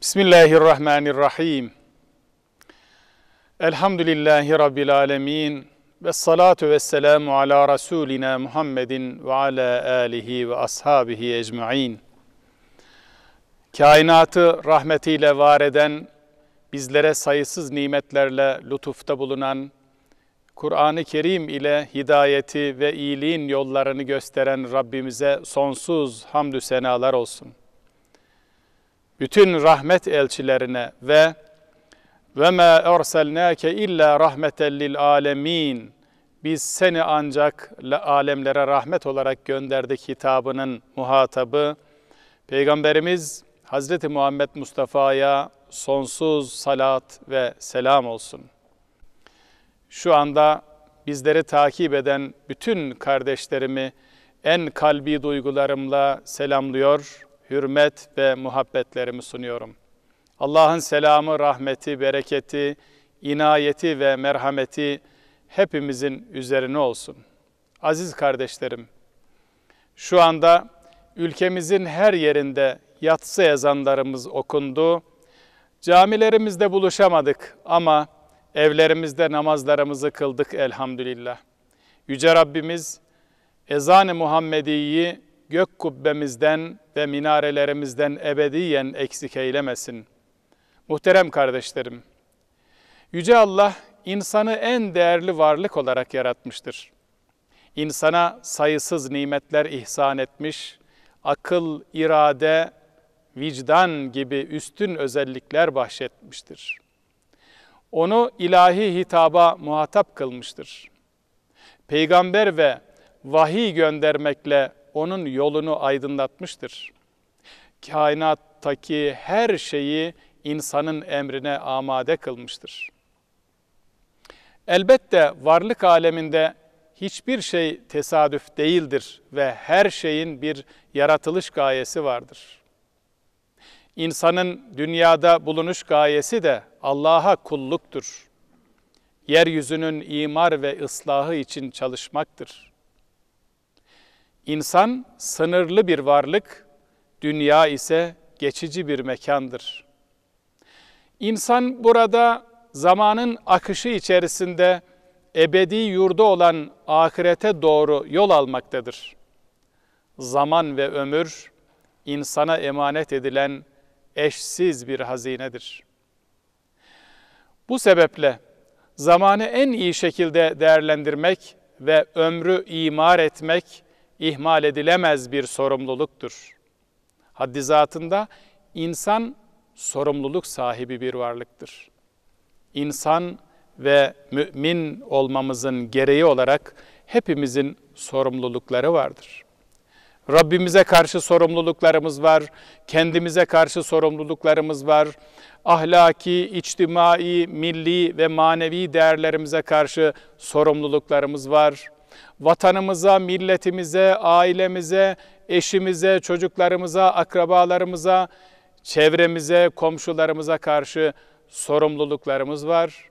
Bismillahirrahmanirrahim. Elhamdülillahi Rabbil alemin. Ve salatu ve selamu ala Resulina Muhammedin ve ala alihi ve ashabihi ecma'in. Kainatı rahmetiyle var eden, bizlere sayısız nimetlerle lütufta bulunan, Kur'an-ı Kerim ile hidayeti ve iyiliğin yollarını gösteren Rabbimize sonsuz hamdü senalar olsun. Bütün rahmet elçilerine ve مَا اَرْسَلْنَاكَ اِلَّا رَحْمَةً لِلْعَالَمِينَ Biz seni ancak alemlere rahmet olarak gönderdik hitabının muhatabı, Peygamberimiz Hazreti Muhammed Mustafa'ya sonsuz salat ve selam olsun. Şu anda bizleri takip eden bütün kardeşlerimi en kalbi duygularımla selamlıyor, hürmet ve muhabbetlerimi sunuyorum. Allah'ın selamı, rahmeti, bereketi, inayeti ve merhameti hepimizin üzerine olsun. Aziz kardeşlerim, şu anda ülkemizin her yerinde yatsı ezanlarımız okundu. Camilerimizde buluşamadık ama evlerimizde namazlarımızı kıldık elhamdülillah. Yüce Rabbimiz ezan-ı Muhammedi'yi gök kubbemizden ve minarelerimizden ebediyen eksik eylemesin. Muhterem kardeşlerim, Yüce Allah insanı en değerli varlık olarak yaratmıştır. İnsana sayısız nimetler ihsan etmiş, akıl, irade, vicdan gibi üstün özellikler bahşetmiştir. Onu ilahi hitaba muhatap kılmıştır. Peygamber ve vahiy göndermekle onun yolunu aydınlatmıştır. Kainattaki her şeyi insanın emrine amade kılmıştır. Elbette varlık aleminde hiçbir şey tesadüf değildir ve her şeyin bir yaratılış gayesi vardır. İnsanın dünyada bulunuş gayesi de Allah'a kulluktur. Yeryüzünün imar ve ıslahı için çalışmaktır. İnsan sınırlı bir varlık, dünya ise geçici bir mekandır. İnsan burada zamanın akışı içerisinde ebedi yurdu olan ahirete doğru yol almaktadır. Zaman ve ömür insana emanet edilen eşsiz bir hazinedir. Bu sebeple zamanı en iyi şekilde değerlendirmek ve ömrü imar etmek ihmal edilemez bir sorumluluktur. Haddi zatında insan sorumluluk sahibi bir varlıktır. İnsan ve mümin olmamızın gereği olarak hepimizin sorumlulukları vardır. Rabbimize karşı sorumluluklarımız var, kendimize karşı sorumluluklarımız var, ahlaki, içtimai, milli ve manevi değerlerimize karşı sorumluluklarımız var. Vatanımıza, milletimize, ailemize, eşimize, çocuklarımıza, akrabalarımıza, çevremize, komşularımıza karşı sorumluluklarımız var.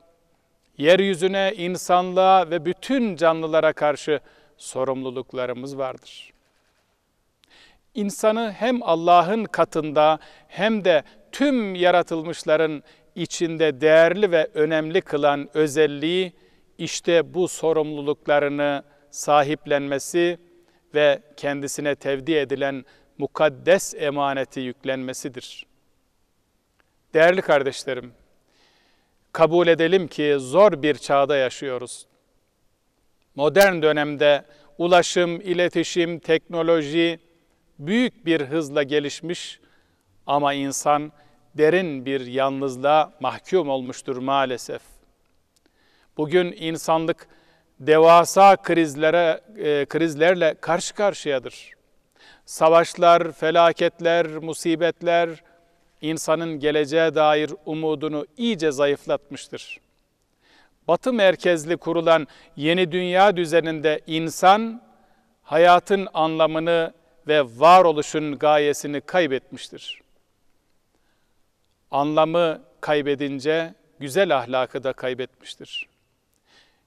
Yeryüzüne, insanlığa ve bütün canlılara karşı sorumluluklarımız vardır. İnsanı hem Allah'ın katında hem de tüm yaratılmışların içinde değerli ve önemli kılan özelliği işte bu sorumluluklarını sahiplenmesi ve kendisine tevdi edilen mukaddes emaneti yüklenmesidir. Değerli kardeşlerim, kabul edelim ki zor bir çağda yaşıyoruz. Modern dönemde ulaşım, iletişim, teknoloji büyük bir hızla gelişmiş ama insan derin bir yalnızlığa mahkum olmuştur maalesef. Bugün insanlık devasa krizlerle karşı karşıyadır. Savaşlar, felaketler, musibetler insanın geleceğe dair umudunu iyice zayıflatmıştır. Batı merkezli kurulan yeni dünya düzeninde insan hayatın anlamını ve varoluşun gayesini kaybetmiştir. Anlamı kaybedince güzel ahlakı da kaybetmiştir.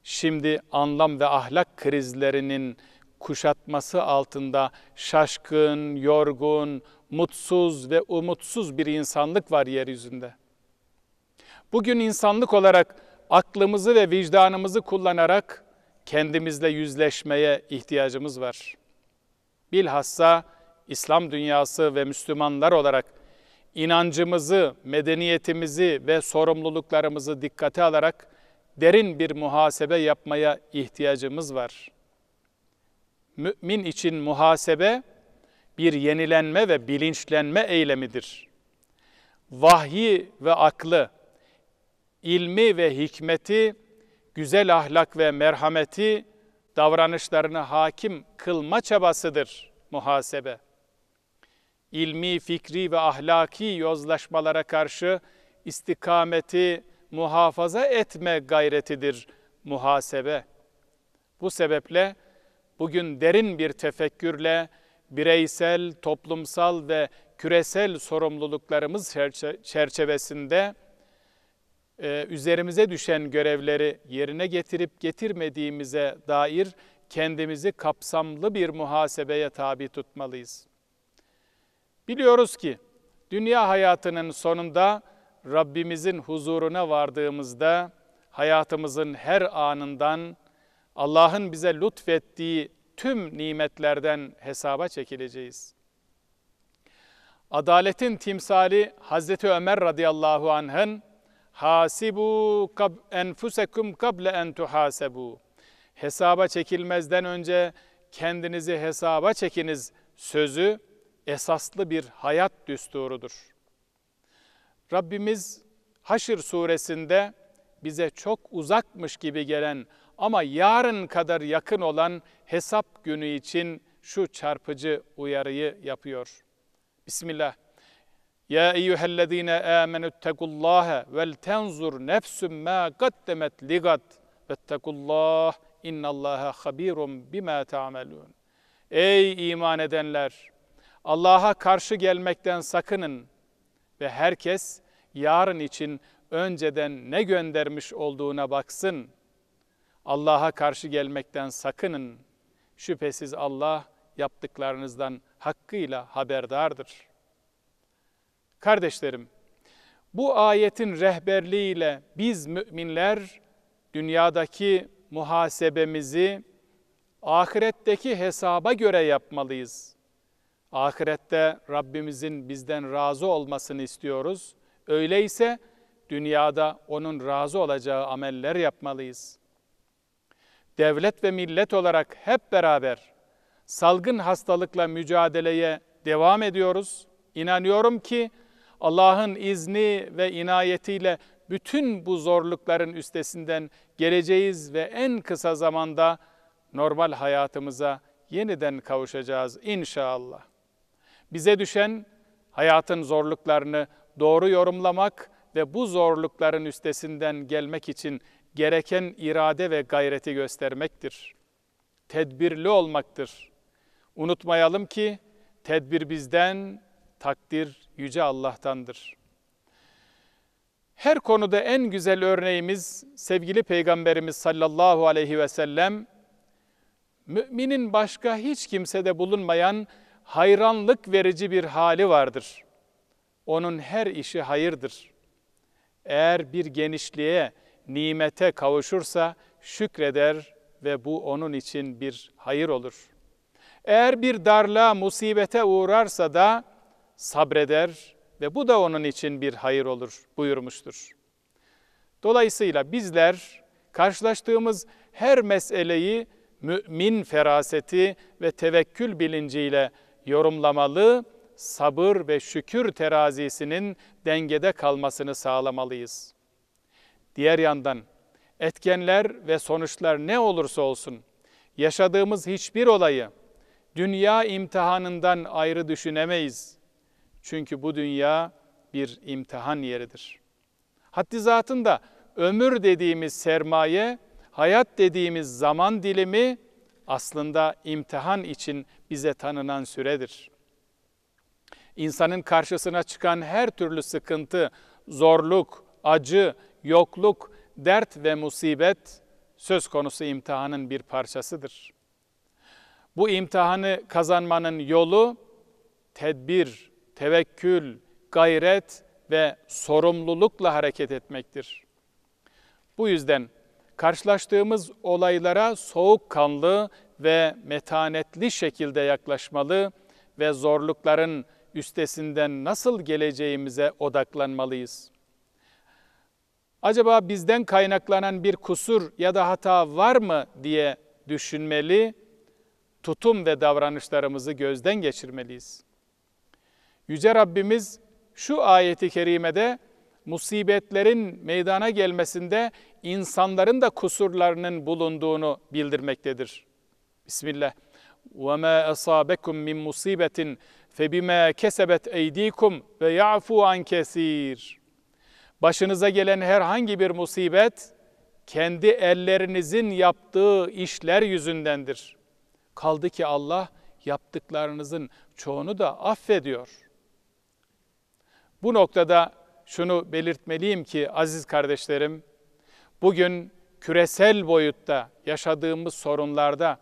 Şimdi anlam ve ahlak krizlerinin kuşatması altında şaşkın, yorgun, mutsuz ve umutsuz bir insanlık var yeryüzünde. Bugün insanlık olarak aklımızı ve vicdanımızı kullanarak kendimizle yüzleşmeye ihtiyacımız var. Bilhassa İslam dünyası ve Müslümanlar olarak inancımızı, medeniyetimizi ve sorumluluklarımızı dikkate alarak derin bir muhasebe yapmaya ihtiyacımız var. Mümin için muhasebe bir yenilenme ve bilinçlenme eylemidir. Vahyi ve aklı, ilmi ve hikmeti, güzel ahlak ve merhameti davranışlarını hakim kılma çabasıdır muhasebe. İlmi, fikri ve ahlaki yozlaşmalara karşı istikameti muhafaza etme gayretidir muhasebe. Bu sebeple bugün derin bir tefekkürle bireysel, toplumsal ve küresel sorumluluklarımız çerçevesinde üzerimize düşen görevleri yerine getirip getirmediğimize dair kendimizi kapsamlı bir muhasebeye tabi tutmalıyız. Biliyoruz ki dünya hayatının sonunda Rabbimizin huzuruna vardığımızda hayatımızın her anından Allah'ın bize lütfettiği tüm nimetlerden hesaba çekileceğiz. Adaletin timsali Hazreti Ömer radıyallahu anh'ın "Hasibu enfusekum kable en tuhasebu." Hesaba çekilmezden önce kendinizi hesaba çekiniz sözü esaslı bir hayat düsturudur. Rabbimiz Haşr suresinde bize çok uzakmış gibi gelen ama yarın kadar yakın olan hesap günü için şu çarpıcı uyarıyı yapıyor. Bismillah. Ya eyyühellezine amenüttekullâhe vel tenzur nefsüm mâ gaddemet ligad vettekullah innallâhe habîrum bimâ ta'melûn. Ey iman edenler! Allah'a karşı gelmekten sakının ve herkes yarın için önceden ne göndermiş olduğuna baksın. Allah'a karşı gelmekten sakının. Şüphesiz Allah yaptıklarınızdan hakkıyla haberdardır. Kardeşlerim, bu ayetin rehberliğiyle biz müminler dünyadaki muhasebemizi ahiretteki hesaba göre yapmalıyız. Ahirette Rabbimizin bizden razı olmasını istiyoruz. Öyleyse dünyada onun razı olacağı ameller yapmalıyız. Devlet ve millet olarak hep beraber salgın hastalıkla mücadeleye devam ediyoruz. İnanıyorum ki Allah'ın izni ve inayetiyle bütün bu zorlukların üstesinden geleceğiz ve en kısa zamanda normal hayatımıza yeniden kavuşacağız inşallah. Bize düşen hayatın zorluklarını doğru yorumlamak ve bu zorlukların üstesinden gelmek için gereken irade ve gayreti göstermektir. Tedbirli olmaktır. Unutmayalım ki tedbir bizden, takdir Yüce Allah'tandır. Her konuda en güzel örneğimiz sevgili Peygamberimiz sallallahu aleyhi ve sellem, müminin başka hiç kimsede bulunmayan hayranlık verici bir hali vardır. Onun her işi hayırdır. Eğer bir genişliğe, nimete kavuşursa şükreder ve bu onun için bir hayır olur. Eğer bir darlığa, musibete uğrarsa da sabreder ve bu da onun için bir hayır olur buyurmuştur. Dolayısıyla bizler karşılaştığımız her meseleyi mümin feraseti ve tevekkül bilinciyle yorumlamalı, sabır ve şükür terazisinin dengede kalmasını sağlamalıyız. Diğer yandan etkenler ve sonuçlar ne olursa olsun yaşadığımız hiçbir olayı dünya imtihanından ayrı düşünemeyiz. Çünkü bu dünya bir imtihan yeridir. Haddi zatında ömür dediğimiz sermaye, hayat dediğimiz zaman dilimi aslında imtihan için bize tanınan süredir. İnsanın karşısına çıkan her türlü sıkıntı, zorluk, acı, yokluk, dert ve musibet söz konusu imtihanın bir parçasıdır. Bu imtihanı kazanmanın yolu tedbir, tevekkül, gayret ve sorumlulukla hareket etmektir. Bu yüzden karşılaştığımız olaylara soğukkanlı ve metanetli şekilde yaklaşmalı ve zorlukların üstesinden nasıl geleceğimize odaklanmalıyız. Acaba bizden kaynaklanan bir kusur ya da hata var mı diye düşünmeli, tutum ve davranışlarımızı gözden geçirmeliyiz. Yüce Rabbimiz şu ayeti kerimede musibetlerin meydana gelmesinde insanların da kusurlarının bulunduğunu bildirmektedir. Bismillah. وَمَا أَصَابَكُمْ مِنْ مُصِيبَةٍ فَبِمَا كَسَبَتْ اَيْد۪يكُمْ وَيَعْفُوا عَنْ كَثِيرٍ. Başınıza gelen herhangi bir musibet, kendi ellerinizin yaptığı işler yüzündendir. Kaldı ki Allah yaptıklarınızın çoğunu da affediyor. Bu noktada şunu belirtmeliyim ki aziz kardeşlerim, bugün küresel boyutta yaşadığımız sorunlarda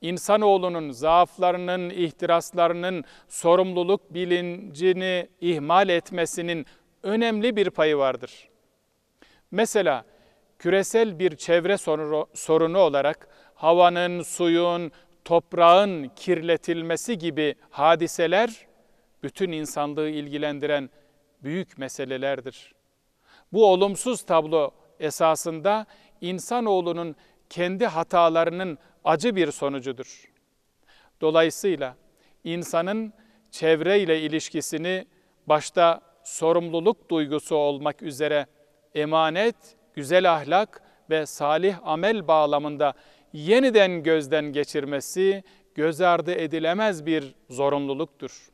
insanoğlunun zaaflarının, ihtiraslarının, sorumluluk bilincini ihmal etmesinin önemli bir payı vardır. Mesela küresel bir çevre sorunu olarak havanın, suyun, toprağın kirletilmesi gibi hadiseler bütün insanlığı ilgilendiren büyük meselelerdir. Bu olumsuz tablo esasında insanoğlunun kendi hatalarının acı bir sonucudur. Dolayısıyla insanın çevreyle ilişkisini başta sorumluluk duygusu olmak üzere emanet, güzel ahlak ve salih amel bağlamında yeniden gözden geçirmesi göz ardı edilemez bir zorunluluktur.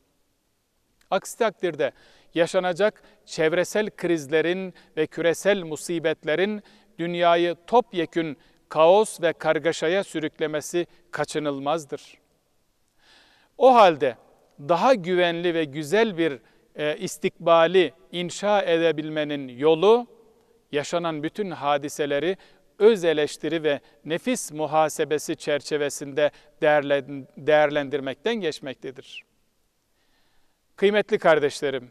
Aksi takdirde yaşanacak çevresel krizlerin ve küresel musibetlerin dünyayı topyekün kaos ve kargaşaya sürüklemesi kaçınılmazdır. O halde daha güvenli ve güzel bir istikbali inşa edebilmenin yolu, yaşanan bütün hadiseleri öz eleştiri ve nefis muhasebesi çerçevesinde değerlendirmekten geçmektedir. Kıymetli kardeşlerim,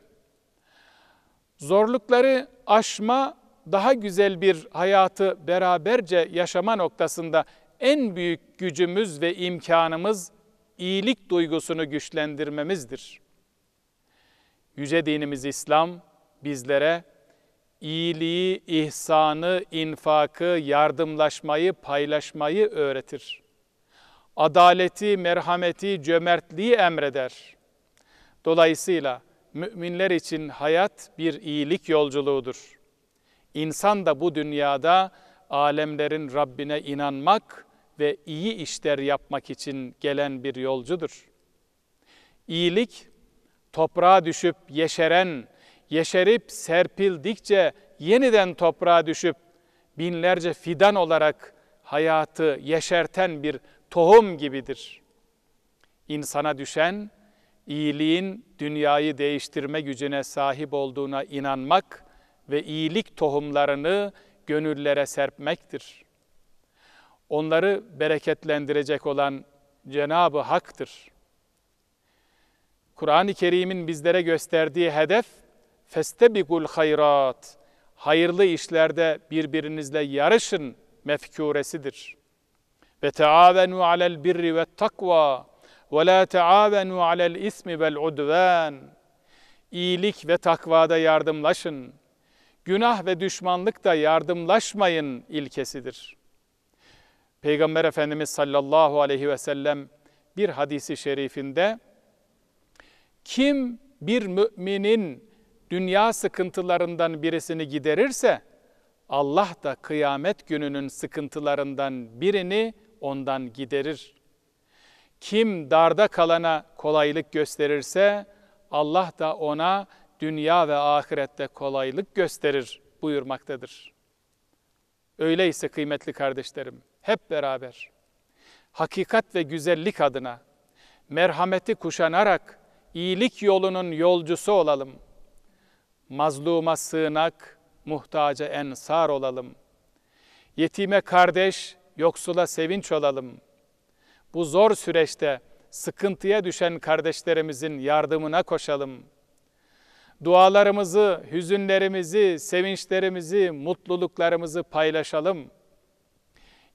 zorlukları aşma, daha güzel bir hayatı beraberce yaşama noktasında en büyük gücümüz ve imkanımız iyilik duygusunu güçlendirmemizdir. Yüce dinimiz İslam bizlere iyiliği, ihsanı, infakı, yardımlaşmayı, paylaşmayı öğretir. Adaleti, merhameti, cömertliği emreder. Dolayısıyla müminler için hayat bir iyilik yolculuğudur. İnsan da bu dünyada alemlerin Rabbine inanmak ve iyi işler yapmak için gelen bir yolcudur. İyilik, toprağa düşüp yeşeren, yeşerip serpildikçe yeniden toprağa düşüp binlerce fidan olarak hayatı yeşerten bir tohum gibidir. İnsana düşen, iyiliğin dünyayı değiştirme gücüne sahip olduğuna inanmak ve iyilik tohumlarını gönüllere serpmektir. Onları bereketlendirecek olan Cenab-ı Hak'tır. Kur'an-ı Kerim'in bizlere gösterdiği hedef, فَاسْتَبِقُوا الْخَيْرَاتِ, hayırlı işlerde birbirinizle yarışın mefkuresidir. وَتَعَاوَنُوا عَلَى الْبِرِّ وَالتَّقْوَى وَلَا تَعَاوَنُوا عَلَى الْاِثْمِ وَالْعُدْوَانِ. İyilik ve takvada yardımlaşın, günah ve düşmanlıkta yardımlaşmayın ilkesidir. Peygamber Efendimiz sallallahu aleyhi ve sellem bir hadisi şerifinde, kim bir müminin dünya sıkıntılarından birisini giderirse, Allah da kıyamet gününün sıkıntılarından birini ondan giderir. Kim darda kalana kolaylık gösterirse, Allah da ona dünya ve ahirette kolaylık gösterir buyurmaktadır. Öyleyse kıymetli kardeşlerim, hep beraber hakikat ve güzellik adına merhameti kuşanarak iyilik yolunun yolcusu olalım. Mazluma sığınak, muhtaca ensar olalım. Yetime kardeş, yoksula sevinç olalım. Bu zor süreçte sıkıntıya düşen kardeşlerimizin yardımına koşalım. Dualarımızı, hüzünlerimizi, sevinçlerimizi, mutluluklarımızı paylaşalım.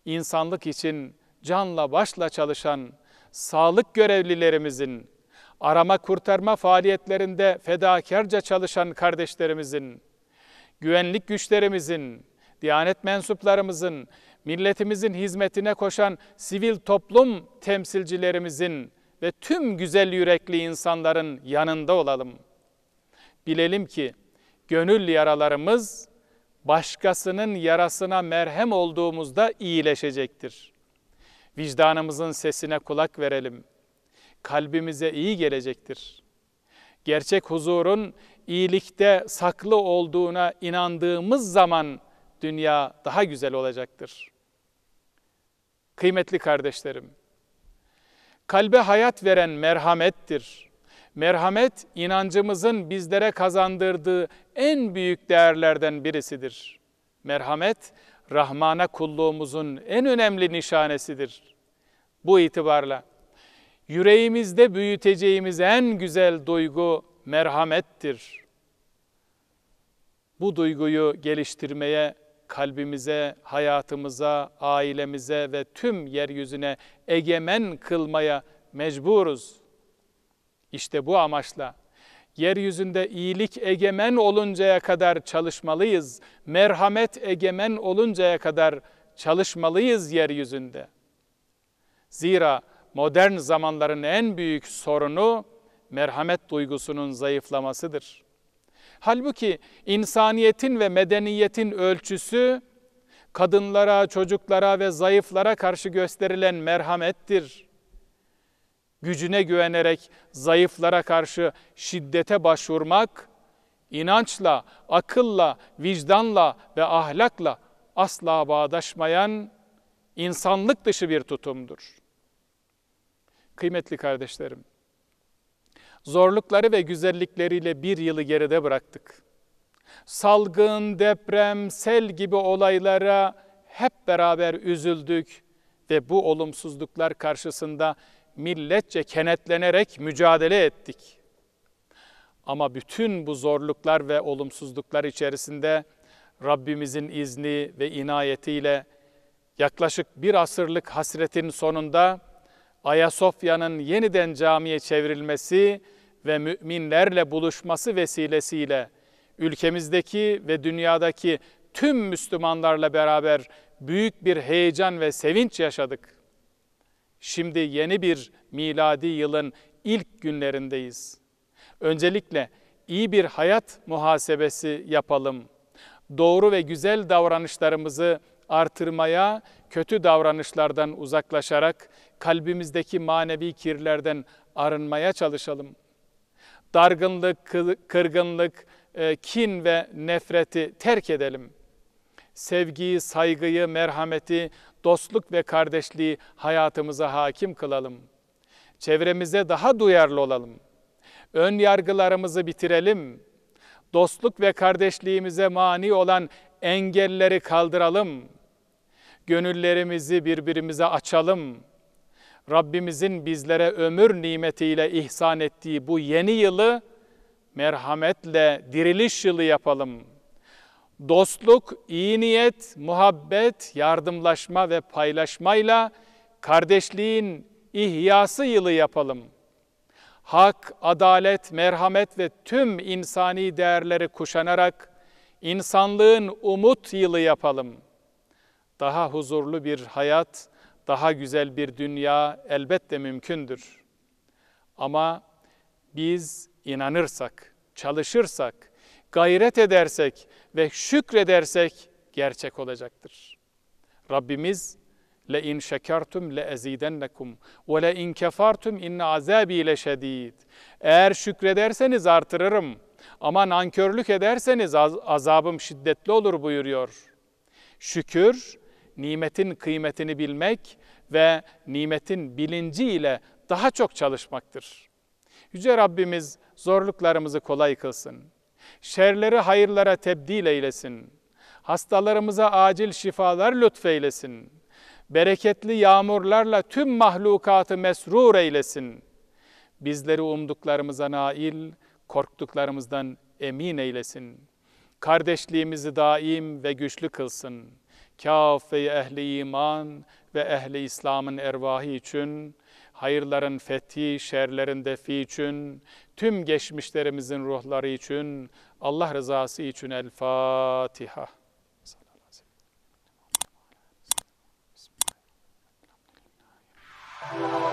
İnsanlık için canla başla çalışan sağlık görevlilerimizin, arama kurtarma faaliyetlerinde fedakarca çalışan kardeşlerimizin, güvenlik güçlerimizin, Diyanet mensuplarımızın, milletimizin hizmetine koşan sivil toplum temsilcilerimizin ve tüm güzel yürekli insanların yanında olalım. Bilelim ki gönül yaralarımız başkasının yarasına merhem olduğumuzda iyileşecektir. Vicdanımızın sesine kulak verelim. Kalbimize iyi gelecektir. Gerçek huzurun iyilikte saklı olduğuna inandığımız zaman dünya daha güzel olacaktır. Kıymetli kardeşlerim, kalbe hayat veren merhamettir. Merhamet, inancımızın bizlere kazandırdığı en büyük değerlerden birisidir. Merhamet, Rahman'a kulluğumuzun en önemli nişanesidir. Bu itibarla yüreğimizde büyüteceğimiz en güzel duygu merhamettir. Bu duyguyu geliştirmeye, kalbimize, hayatımıza, ailemize ve tüm yeryüzüne egemen kılmaya mecburuz. İşte bu amaçla yeryüzünde iyilik egemen oluncaya kadar çalışmalıyız. Merhamet egemen oluncaya kadar çalışmalıyız yeryüzünde. Zira modern zamanların en büyük sorunu merhamet duygusunun zayıflamasıdır. Halbuki insaniyetin ve medeniyetin ölçüsü kadınlara, çocuklara ve zayıflara karşı gösterilen merhamettir. Gücüne güvenerek zayıflara karşı şiddete başvurmak, inançla, akılla, vicdanla ve ahlakla asla bağdaşmayan insanlık dışı bir tutumdur. Kıymetli kardeşlerim, zorlukları ve güzellikleriyle bir yılı geride bıraktık. Salgın, deprem, sel gibi olaylara hep beraber üzüldük ve bu olumsuzluklar karşısında milletçe kenetlenerek mücadele ettik. Ama bütün bu zorluklar ve olumsuzluklar içerisinde Rabbimizin izni ve inayetiyle yaklaşık bir asırlık hasretin sonunda Ayasofya'nın yeniden camiye çevrilmesi ve müminlerle buluşması vesilesiyle ülkemizdeki ve dünyadaki tüm Müslümanlarla beraber büyük bir heyecan ve sevinç yaşadık. Şimdi yeni bir miladi yılın ilk günlerindeyiz. Öncelikle iyi bir hayat muhasebesi yapalım. Doğru ve güzel davranışlarımızı artırmaya, kötü davranışlardan uzaklaşarak kalbimizdeki manevi kirlerden arınmaya çalışalım. Dargınlık, kırgınlık, kin ve nefreti terk edelim. Sevgiyi, saygıyı, merhameti, dostluk ve kardeşliği hayatımıza hakim kılalım. Çevremize daha duyarlı olalım. Ön yargılarımızı bitirelim. Dostluk ve kardeşliğimize mani olan engelleri kaldıralım. Gönüllerimizi birbirimize açalım. Rabbimizin bizlere ömür nimetiyle ihsan ettiği bu yeni yılı merhametle diriliş yılı yapalım. Dostluk, iyi niyet, muhabbet, yardımlaşma ve paylaşmayla kardeşliğin ihyası yılı yapalım. Hak, adalet, merhamet ve tüm insani değerleri kuşanarak insanlığın umut yılı yapalım. Daha huzurlu bir hayat, daha güzel bir dünya elbette mümkündür. Ama biz inanırsak, çalışırsak, gayret edersek ve şükredersek gerçek olacaktır. Rabbimiz لَاِنْ شَكَرْتُمْ لَاَزِيدَنَّكُمْ وَلَاِنْ كَفَرْتُمْ اِنَّ عَذَابِي لَشَد۪يدٍ. Eğer şükrederseniz artırırım ama nankörlük ederseniz azabım şiddetli olur buyuruyor. Şükür, nimetin kıymetini bilmek ve nimetin bilinciyle daha çok çalışmaktır. Yüce Rabbimiz zorluklarımızı kolay kılsın. Şerleri hayırlara tebdil eylesin. Hastalarımıza acil şifalar lütfeylesin. bereketli yağmurlarla tüm mahlukatı mesrur eylesin. Bizleri umduklarımıza nail, korktuklarımızdan emin eylesin. Kardeşliğimizi daim ve güçlü kılsın. Kâfe-i ehli iman ve ehli İslam'ın ervahı için, hayırların fethi, şerlerin defi için, tüm geçmişlerimizin ruhları için, Allah rızası için El Fatiha. Bismillahirrahmanirrahim.